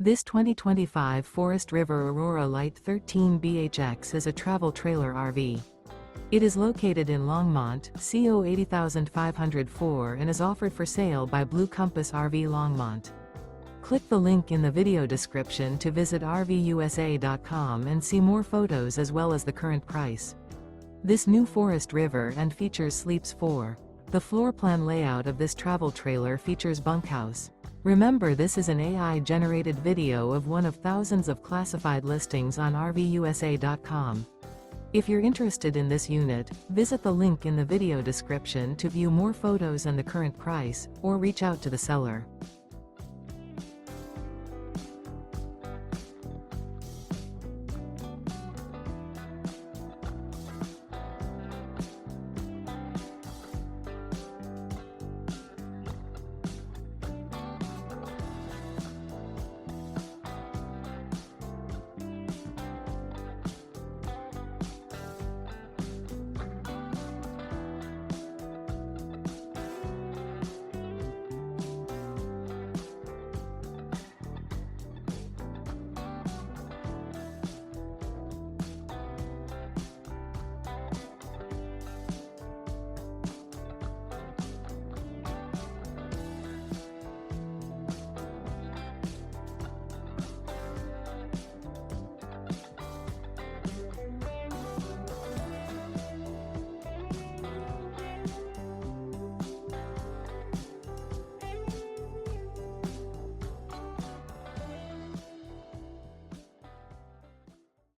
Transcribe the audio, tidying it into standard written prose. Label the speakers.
Speaker 1: This 2025 Forest River Aurora Light 13BHX is a travel trailer RV. It is located in Longmont, CO 80504 and is offered for sale by Blue Compass RV Longmont. Click the link in the video description to visit RVUSA.com and see more photos as well as the current price. This new Forest River and features sleeps 4. The floor plan layout of this travel trailer features bunkhouse. Remember, this is an AI-generated video of one of thousands of classified listings on RVUSA.com. If you're interested in this unit, visit the link in the video description to view more photos and the current price, or reach out to the seller.